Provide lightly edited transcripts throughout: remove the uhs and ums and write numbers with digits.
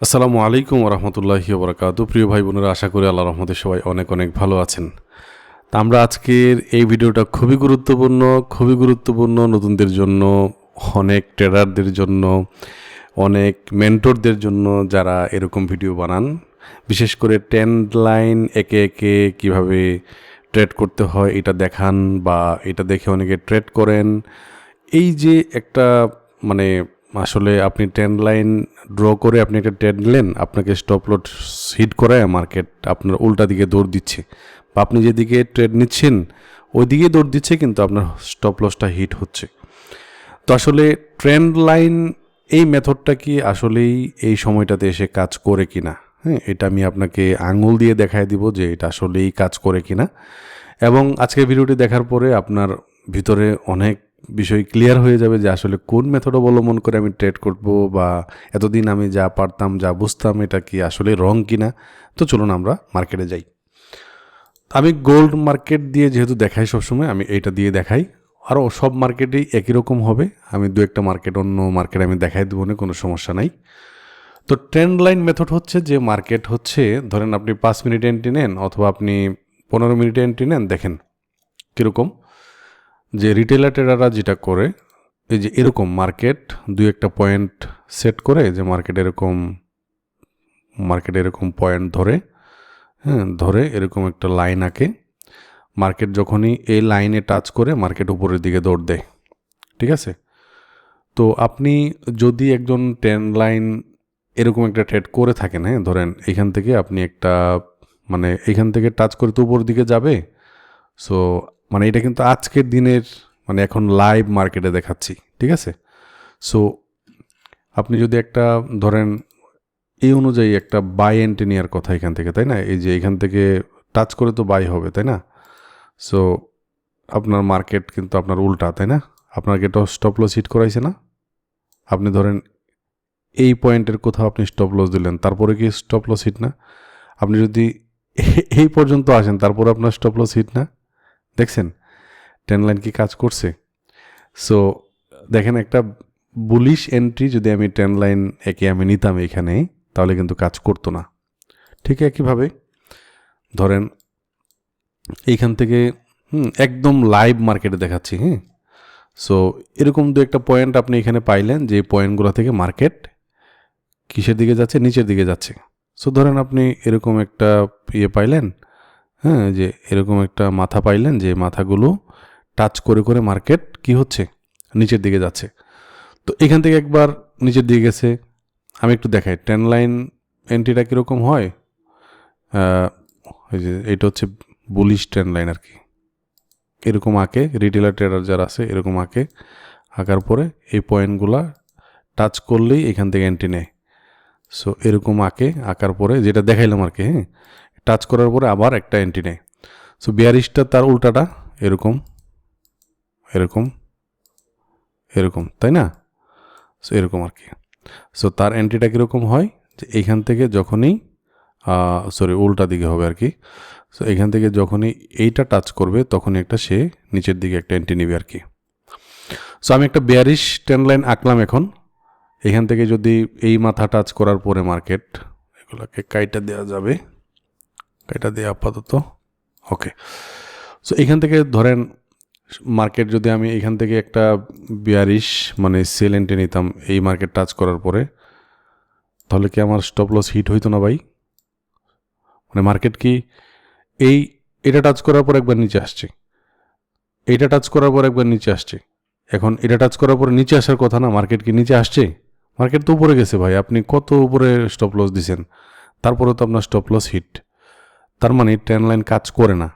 আসসালামু আলাইকুম রহমতুল্লাহি ওবরাকাতু। প্রিয় ভাই বোনেরা, আশা করি আল্লাহর রহমতে সবাই অনেক অনেক ভালো আছেন। তা আমরা আজকের এই ভিডিওটা খুবই গুরুত্বপূর্ণ নতুনদের জন্য, অনেক ট্রেডারদের জন্য, অনেক মেন্টরদের জন্য যারা এরকম ভিডিও বানান। বিশেষ করে ট্রেন্ড লাইন একে একে কীভাবে ট্রেড করতে হয় এটা দেখান, বা এটা দেখে অনেকে ট্রেড করেন। এই যে একটা মানে আসলে আপনি ট্রেন্ড লাইন ড্র করে আপনি একটা ট্রেড নিলেন, আপনাকে স্টপ লস হিট করায় মার্কেট আপনার উল্টা দিকে দৌড় দিচ্ছে, বা আপনি যেদিকে ট্রেড নিচ্ছেন ওই দিকে দৌড় দিচ্ছে, কিন্তু আপনার স্টপ লসটা হিট হচ্ছে। তো আসলে ট্রেন্ড লাইন এই মেথডটা কি আসলেই এই সময়টাতে এসে কাজ করে কিনা, এটা আমি আপনাকে আঙুল দিয়ে দেখায় দিব যে এটা আসলেই কাজ করে কিনা। এবং আজকের ভিডিওটি দেখার পরে আপনার ভিতরে অনেক বিষয় ক্লিয়ার হয়ে যাবে যে আসলে কোন মেথড অবলম্বন করে আমি ট্রেড করব, বা এতদিন আমি যা পারতাম যা বুঝতাম এটা কি আসলে রং কিনা। তো চলুন আমরা মার্কেটে যাই। আমি গোল্ড মার্কেট দিয়ে যেহেতু দেখাই সবসময়, আমি এইটা দিয়ে দেখাই। আরও সব মার্কেটেই একই রকম হবে, আমি দু একটা মার্কেট অন্য মার্কেট আমি দেখাই দেবো না, কোনো সমস্যা নাই। তো ট্রেন্ড লাইন মেথড হচ্ছে যে মার্কেট হচ্ছে, ধরেন আপনি 5 মিনিট এন্ট্রি নেন অথবা আপনি 15 মিনিটে এন্ট্রি নেন। দেখেন কীরকম, যে রিটেলার ট্রেডাররা যেটা করে, এই যে এরকম মার্কেট দুই একটা পয়েন্ট সেট করে, যে মার্কেট এরকম পয়েন্ট ধরে এরকম একটা লাইন আঁকে। মার্কেট যখনই এই লাইনে টাচ করে মার্কেট উপরের দিকে দৌড় দেয়, ঠিক আছে। তো আপনি যদি একজন ট্রেন্ড লাইন এরকম একটা ট্রেড করে থাকেন, ধরেন এইখান থেকে আপনি একটা এইখান থেকে টাচ করে তো উপরের দিকে যাবে। সো এটা কিন্তু আজকের দিনের এখন লাইভ মার্কেটে দেখাচ্ছি, ঠিক আছে। সো আপনি যদি একটা ধরেন এই অনুযায়ী একটা বাই এন্ট্রি নেওয়ার কথা এখান থেকে, তাই না, এই যে এখান থেকে টাচ করে তো বাই হবে, তাই না। সো আপনার মার্কেট কিন্তু আপনার উল্টা, তাই না। আপনাকে তো স্টপ লস হিট করাইছে না। আপনি ধরেন এই পয়েন্টের কোথাও আপনি স্টপ লস দিলেন, তারপরে কি স্টপ লস হিট না। আপনি যদি এই পর্যন্ত আসেন তারপরে আপনার স্টপ লস হিট না। দেখছেন ট্রেন্ড লাইন কি কাজ করছে। সো দেখেন, একটা বুলিশ এন্ট্রি যদি আমি ট্রেন্ড লাইন একে আমি নিতাম এখানে, তাহলে কিন্তু কাজ করতো না। ঠিক একইভাবে ধরেন এইখান থেকে একদম লাইভ মার্কেটে দেখাচ্ছি। সো এরকম দু একটা পয়েন্ট আপনি এখানে পাইলেন, যে পয়েন্টগুলো থেকে মার্কেট কিসের দিকে যাচ্ছে, নিচের দিকে যাচ্ছে। সো ধরেন আপনি এরকম একটা পাইলেন, যে এরকম একটা মাথা পাইলেন, যে মাথাগুলো টাচ করে করে মার্কেট কি হচ্ছে, নিচের দিকে যাচ্ছে। তো এখান থেকে একবার নিচের দিকে গেছে। আমি একটু দেখাই ট্রেন্ড লাইন এন্ট্রিটা কীরকম হয়। ওই যে এটা হচ্ছে বুলিশ ট্রেন্ড লাইন আর কি, এরকম আঁকে রিটেলার ট্রেডার যারা আছে, এরকম আঁকার পরে এই পয়েন্টগুলা টাচ করলেই এখান থেকে এন্ট্রি নেয়। সো এরকম আঁকার পরে যেটা দেখাইলাম আর কি, টাচ করার পরে আবার একটা এন্ট্রি নেয়। সো বিয়ারিশটা তার উল্টাটা, এরকম এরকম এরকম, তাই না। সো এরকম আর কি। সো তার এন্ট্রিটা কীরকম হয়, যে এইখান থেকে যখনই উল্টা দিকে হবে আর কি। সো এখান থেকে যখনই এইটা টাচ করবে তখনই একটা সে নিচের দিকে একটা এন্ট্রি নেবে আর কি। সো আমি একটা বিয়ারিশ ট্রেন্ড লাইন আঁকলাম। এখন এখান থেকে যদি এই মাথা টাচ করার পরে মার্কেট, এগুলোকে কাইটা দেওয়া যাবে, কাইটা দেওয়া আপাতত ওকে। সো এখান থেকে ধরেন মার্কেট যদি আমি এখান থেকে একটা বিয়ারিশ সেল এন্ট্রি নিতাম এই মার্কেট টাচ করার পরে, তাহলে কি আমার স্টপ লস হিট হইতো না ভাই। মার্কেট কি এটা টাচ করার পর একবার নিচে আসছে, এইটা টাচ করার পর একবার নিচে আসছে। এখন এটা টাচ করার পরে নিচে আসার কথা না, মার্কেট কি নিচে আসছে। মার্কেট তো উপরে গেছে ভাই, আপনি কত উপরে স্টপ লস দিছেন, তারপরে তো আপনার স্টপ লস হিট। তার মানে ট্রেন্ড লাইন কাজ করে না।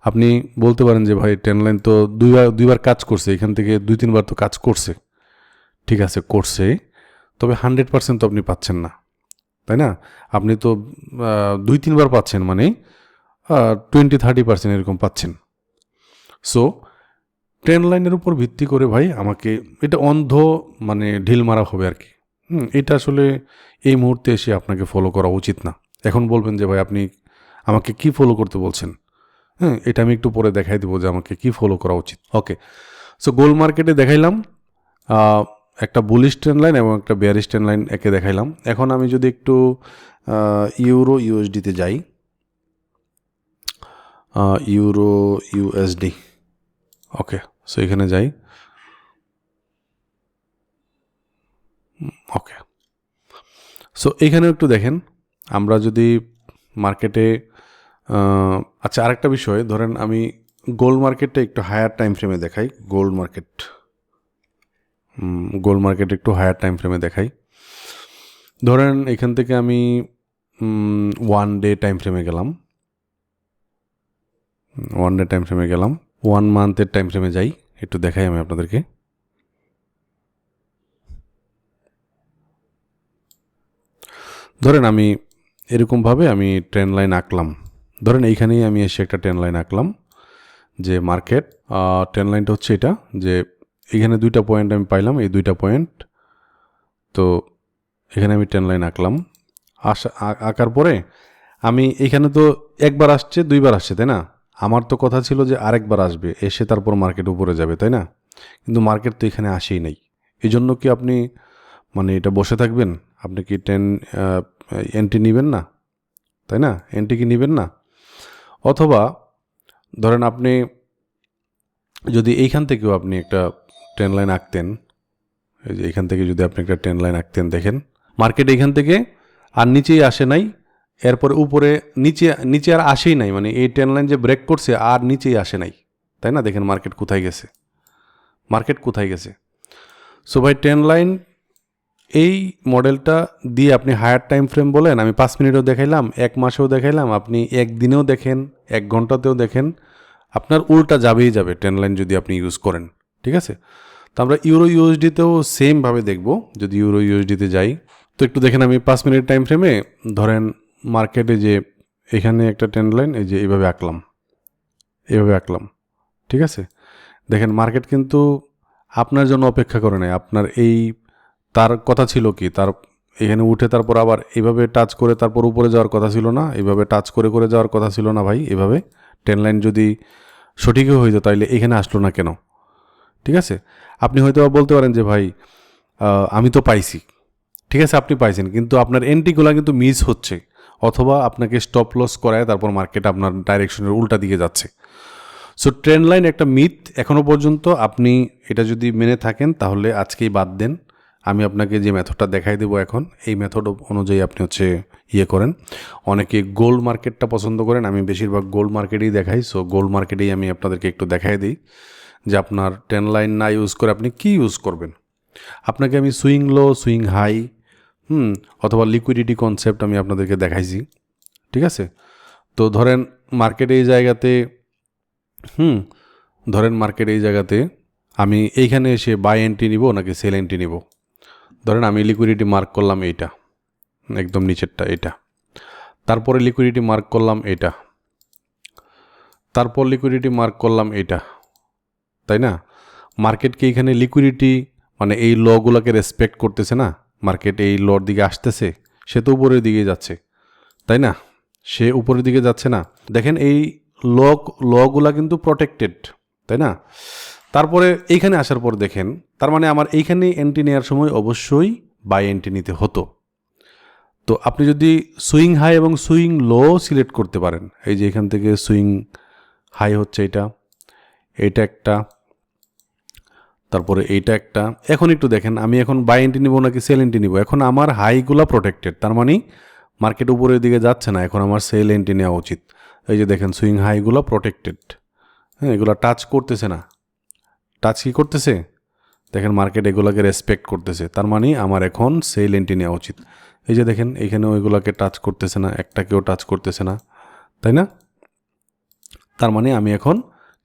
আপনি বলতে পারেন যে ভাই ট্রেন্ড লাইন তো দুইবার কাজ করছে, এখান থেকে 2-3 বার তো কাজ করছে। ঠিক আছে করছে, তবে 100% তো আপনি পাচ্ছেন না, তাই না। আপনি তো 2-3 বার পাচ্ছেন, 20-30% এরকম পাচ্ছেন। সো ট্রেন্ড লাইনের উপর ভিত্তি করে ভাই আমাকে এটা অন্ধ ঢিল মারা হবে আর কি। এটা আসলে এই মুহূর্তে এসে আপনাকে ফলো করা উচিত না। এখন বলবেন যে ভাই আপনি আমাকে কি ফলো করতে বলছেন। এটা আমি একটু পরে দেখাই দেবো যে আমাকে কি ফলো করা উচিত। ওকে, সো গোল্ড মার্কেটে দেখাইলাম একটা বুলিশ ট্রেন্ড লাইন এবং একটা বেয়ারিশ ট্রেন্ড লাইন একে দেখাইলাম। এখন আমি যদি একটু ইউরো ইউএসডিতে যাই, ইউরো ইউএসডি, ওকে, সো এখানে যাই, ওকে। সো এখানেও একটু দেখেন, আমরা যদি মার্কেটে আচ্ছা, আরেকটা বিষয়, ধরেন আমি গোল্ড মার্কেটটা একটু হায়ার টাইম ফ্রেমে দেখাই। গোল্ড মার্কেট একটু হায়ার টাইম ফ্রেমে দেখাই। ধরেন এখান থেকে আমি 1 ডে টাইম ফ্রেমে গেলাম, 1 ডে টাইম ফ্রেমে গেলাম, 1 মান্থের টাইম ফ্রেমে যাই, একটু দেখাই আমি আপনাদেরকে। ধরেন আমি এরকমভাবে আমি ট্রেন্ড লাইন আঁকলাম। ধরেন এইখানেই আমি এসে একটা ট্রেন্ড লাইন আঁকলাম যে মার্কেট ট্রেন্ড লাইনটা হচ্ছে এটা, যে এখানে 2টা পয়েন্ট আমি পাইলাম, এই 2টা পয়েন্ট। তো এখানে আমি ট্রেন্ড লাইন আঁকলাম, আঁকার পরে আমি এখানে তো একবার আসছে, 2বার আসছে, তাই না? আমার তো কথা ছিল যে আরেকবার আসবে, এসে তারপর মার্কেট উপরে যাবে, তাই না? কিন্তু মার্কেট তো এখানে আসেই নাই। এই জন্য কি আপনি মানে এটা বসে থাকবেন? আপনি কি এন্ট্রি নেবেন না, তাই না? এন্ট্রি কি নেবেন না? অথবা ধরেন আপনি যদি এইখান থেকেও আপনি একটা ট্রেন্ড লাইন আঁকতেন, এই যে এখান থেকে যদি আপনি একটা ট্রেন্ড লাইন আঁকতেন, দেখেন মার্কেট এখান থেকে আর নিচেই আসে নাই, এরপরে উপরে নিচে আর আসেই নাই, মানে এই ট্রেন্ড লাইন যে ব্রেক করছে আর নিচেই আসে নাই, তাই না? দেখেন মার্কেট কোথায় গেছে, সো ভাই ট্রেন্ড লাইন এই মডেলটা দিয়ে আপনি হায়ার টাইম ফ্রেম বলেন, আমি 5 মিনিটও দেখাইলাম, 1 মাসেও দেখাইলাম, আপনি 1 দিনেও দেখেন, 1 ঘন্টাতেও দেখেন, আপনার উল্টা যাবেই যাবে ট্রেন্ড লাইন যদি আপনি ইউজ করেন, ঠিক আছে? তো আমরা ইউরো ইউএসডিতেও সেমভাবে দেখব। যদি ইউরো ইউএসডিতে যাই, তো একটু দেখেন আমি 5 মিনিট টাইম ফ্রেমে ধরেন মার্কেটে যে এখানে একটা ট্রেন্ড লাইন এই যে এইভাবে আঁকলাম, ঠিক আছে? দেখেন মার্কেট কিন্তু আপনার জন্য অপেক্ষা করে নাই। আপনার তার কথা ছিল কি, তার এখানে উঠে তারপর আবার এইভাবে টাচ করে তারপর উপরে যাওয়ার কথা ছিল না, এইভাবে টাচ করে যাওয়ার কথা ছিল না ভাই। এভাবে ট্রেন্ড লাইন যদি সঠিকই হইতো তাইলে এখানে আসলো না কেন? ঠিক আছে, আপনি হয়তো বলতে পারেন যে ভাই আমি তো পাইছি, ঠিক আছে, আপনি পাইছেন, কিন্তু আপনার এন্ট্রিগুলো কিন্তু মিস হচ্ছে, অথবা আপনাকে স্টপ লস করায় তারপর মার্কেট আপনার ডাইরেকশনের উল্টা দিকে যাচ্ছে। সো ট্রেন্ড লাইন একটা মিথ এখনও পর্যন্ত। আপনি এটা যদি মেনে থাকেন তাহলে আজকেই বাদ দেন। আমি আপনাকে যে মেথডটা দেখাই দেবো এখন, এই মেথড অনুযায়ী আপনি করেন। অনেকে গোল্ড মার্কেটটা পছন্দ করেন, আমি বেশিরভাগ গোল্ড মার্কেটেই দেখাই। সো গোল্ড মার্কেটেই আমি আপনাদেরকে একটু দেখাই দিই যে আপনার ট্রেন্ড লাইন না ইউজ করে আপনি কি ইউজ করবেন। আপনাকে আমি সুইং লো, সুইং হাই, অথবা লিকুইডিটি কনসেপ্ট আমি আপনাদেরকে দেখাইছি, ঠিক আছে? তো ধরেন মার্কেট এই জায়গাতে আমি এইখানে এসে বাই এন্ট্রি নিব নাকি সেল এন্ট্রি নিব। ধরেন আমি লিকুইডিটি মার্ক করলাম এইটা, একদম নিচেরটা এটা, তারপরে লিকুইডিটি মার্ক করলাম এটা, তারপর লিকুইডিটি মার্ক করলাম এটা, তাই না? মার্কেট কি এখানে লিকুইডিটি মানে এই লগুলোকে রেসপেক্ট করতেছে না? মার্কেট এই লর দিকে আসতেছে, সে তো উপরের দিকে যাচ্ছে, তাই না? সে উপরের দিকে যাচ্ছে না। দেখেন এই লগুলা কিন্তু প্রটেক্টেড, তাই না? তারপরে এইখানে আসার পর দেখেন, তার মানে আমার এইখানে এন্ট্রি নেওয়ার সময় অবশ্যই বাই এন্ট্রি নিতে হতো। তো আপনি যদি সুইং হাই এবং সুইং লো সিলেক্ট করতে পারেন, এই যে এখান থেকে সুইং হাই হচ্ছে এইটা একটা, তারপরে এইটা একটা। এখন একটু দেখেন আমি এখন বাই এন্ট্রি নিব নাকি সেল এন্ট্রি নিব। এখন আমার হাইগুলা প্রোটেক্টেড, তার মানে মার্কেট উপরের দিকে যাচ্ছে না, এখন আমার সেল এন্ট্রি নেওয়া উচিত। এই যে দেখেন সুইং হাইগুলো প্রোটেক্টেড, হ্যাঁ, এগুলো টাচ করতেছে না। টাচ কি করতেছে? দেখেন মার্কেট এগুলোকে রেসপেক্ট করতেছে, তার মানে আমার এখন সেল এন্ট্রি নেওয়া উচিত। এই যে দেখেন এখানেও এগুলোকে টাচ করতেছে না, একটাকেও টাচ করতেছে না, তাই না? তার মানে আমি এখন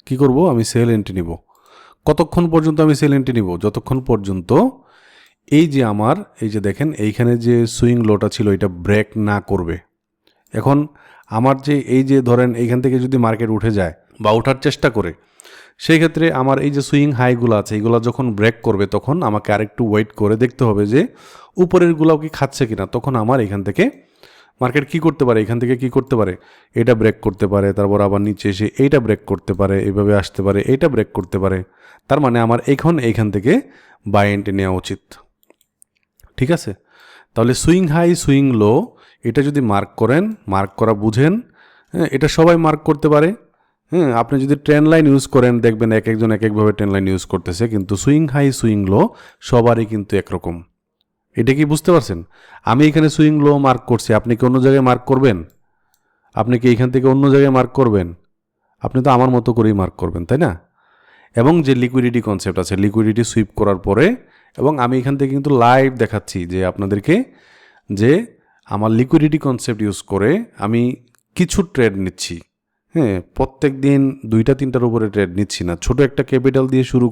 কি করব? আমি সেল এন্ট্রি নিব। কতক্ষণ পর্যন্ত আমি সেল এন্ট্রি নিব? যতক্ষণ পর্যন্ত এই যে আমার এই যে দেখেন এইখানে যে সুইং লোটা ছিল এটা ব্রেক না করবে। এখন আমার যে এই যে ধরেন এইখান থেকে যদি মার্কেট উঠে যায় বা ওঠার চেষ্টা করে, সেই ক্ষেত্রে আমার এই যে সুইং হাইগুলো আছে এইগুলো যখন ব্রেক করবে তখন আমাকে আরেকটু ওয়েট করে দেখতে হবে যে উপরেরগুলোও কি খাচ্ছে কিনা। তখন আমার এখান থেকে মার্কেট কি করতে পারে, এখান থেকে কি করতে পারে, এটা ব্রেক করতে পারে, তারপর আবার নিচে এসে এইটা ব্রেক করতে পারে, এইভাবে আসতে পারে, এইটা ব্রেক করতে পারে। তার মানে আমার এইখান থেকে বাই এন্ট্রি নেওয়া উচিত। ঠিক আছে, তাহলে সুইং হাই সুইং লো এটা যদি মার্ক করেন, মার্ক করা বুঝেন, হ্যাঁ এটা সবাই মার্ক করতে পারে। হ্যাঁ, আপনি যদি ট্রেন্ড লাইন ইউজ করেন দেখবেন এক একজন এক একভাবে ট্রেন্ড লাইন ইউজ করতেছে, কিন্তু সুইং হাই সুইং লো সবারই কিন্তু একরকম। এটা কি বুঝতে পারছেন? আমি এখানে সুইং লো মার্ক করছি, আপনি কি অন্য জায়গায় মার্ক করবেন? আপনি কি এখান থেকে অন্য জায়গায় মার্ক করবেন? আপনি তো আমার মতো করেই মার্ক করবেন, তাই না? এবং যে লিকুইডিটি কনসেপ্ট আছে, লিকুইডিটি সুইপ করার পরে, এবং আমি এখান থেকে কিন্তু লাইভ দেখাচ্ছি যে আপনাদেরকে যে আমার লিকুইডিটি কনসেপ্ট ইউজ করে আমি কিছু ট্রেড নিচ্ছি। হ্যাঁ, প্রত্যেক দিন 2-3টার উপরে ট্রেড নিচ্ছি না। ছোট একটা ক্যাপিটাল দিয়ে শুরু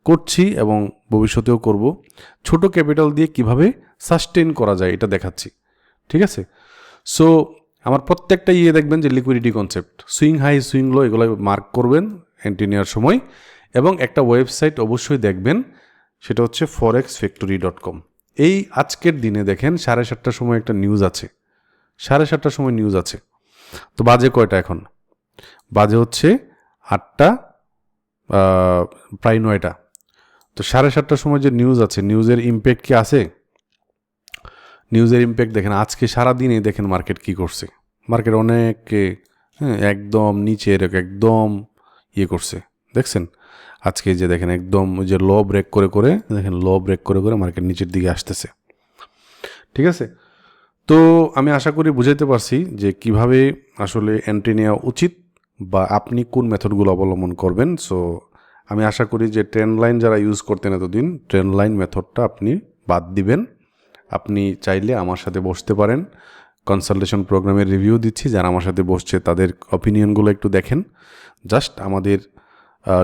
করছি এবং ভবিষ্যতেও করব। ছোট ক্যাপিটাল দিয়ে কিভাবে সাস্টেইন করা যায় এটা দেখাচ্ছি। ঠিক আছে, সো আমার প্রত্যেকটা দেখবেন যে liquidity concept, swing high swing low এগুলো মার্ক করবেন এন্ট্রি নেওয়ার সময়। এবং একটা ওয়েবসাইট অবশ্যই দেখবেন, সেটা হচ্ছে forexfactory.com। এই আজকের দিনে দেখেন 7:30টার সময় একটা নিউজ আছে, 7:30টার সময় নিউজ আছে। তো বাজে কয়টা এখন? বাজে হচ্ছে 8টা, প্রায় 9টা। তো 7:30টার সময় যে নিউজ আছে, নিউজের ইম্প্যাক্ট কি আছে? নিউজের ইম্প্যাক্ট দেখেন, আজকে সারাদিনে দেখেন মার্কেট কি করছে। মার্কেট অনেককে একদম নিচের একদম করছে, দেখছেন? আজকে যে দেখেন একদম যে লো ব্রেক করে দেখেন, লো ব্রেক করে মার্কেট নিচের দিকে আসতেছে। ঠিক আছে, তো আমি আশা করি বুঝাইতে পারছি যে কিভাবে আসলে এন্ট্রি নেওয়া উচিত বা আপনি কোন মেথডগুলো অবলম্বন করবেন। সো আমি আশা করি যে ট্রেন্ড লাইন যারা ইউজ করতেন এতদিন, ট্রেন্ড লাইন মেথডটা আপনি বাদ দিবেন। আপনি চাইলে আমার সাথে বসতে পারেন, কনসালটেশন প্রোগ্রামের রিভিউ দিচ্ছি, যারা আমার সাথে বসছে তাদের অপিনিয়নগুলো একটু দেখেন। জাস্ট আমাদের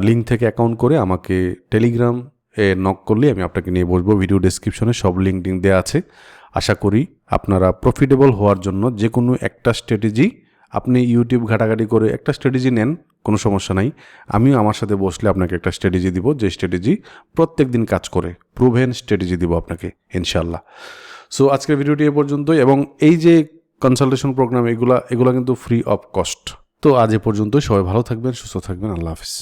লিঙ্ক থেকে অ্যাকাউন্ট করে আমাকে টেলিগ্রাম নক করলে আমি আপনাকে নিয়ে বসবো। ভিডিও ডেসক্রিপশনে সব লিঙ্ক দেওয়া আছে। আশা করি আপনারা প্রফিটেবল হওয়ার জন্য যে কোনো একটা স্ট্র্যাটেজি আপনি ইউটিউব ঘাটাঘাটি করে একটা স্ট্র্যাটেজি নেন, কোনো সমস্যা নাই। আমিও আমার সাথে বসলে আপনাকে একটা স্ট্র্যাটেজি দিব, যে স্ট্র্যাটেজি প্রত্যেক দিন কাজ করে, প্রুভেন স্ট্র্যাটেজি দিব আপনাকে ইনশাল্লাহ। সো আজকের ভিডিওটি এ পর্যন্তই, এবং এই যে কনসালটেশন প্রোগ্রাম এগুলা কিন্তু ফ্রি অফ কস্ট। তো আজ এ পর্যন্তই, সবাই ভালো থাকবেন, সুস্থ থাকবেন, আল্লাহ হাফিজ।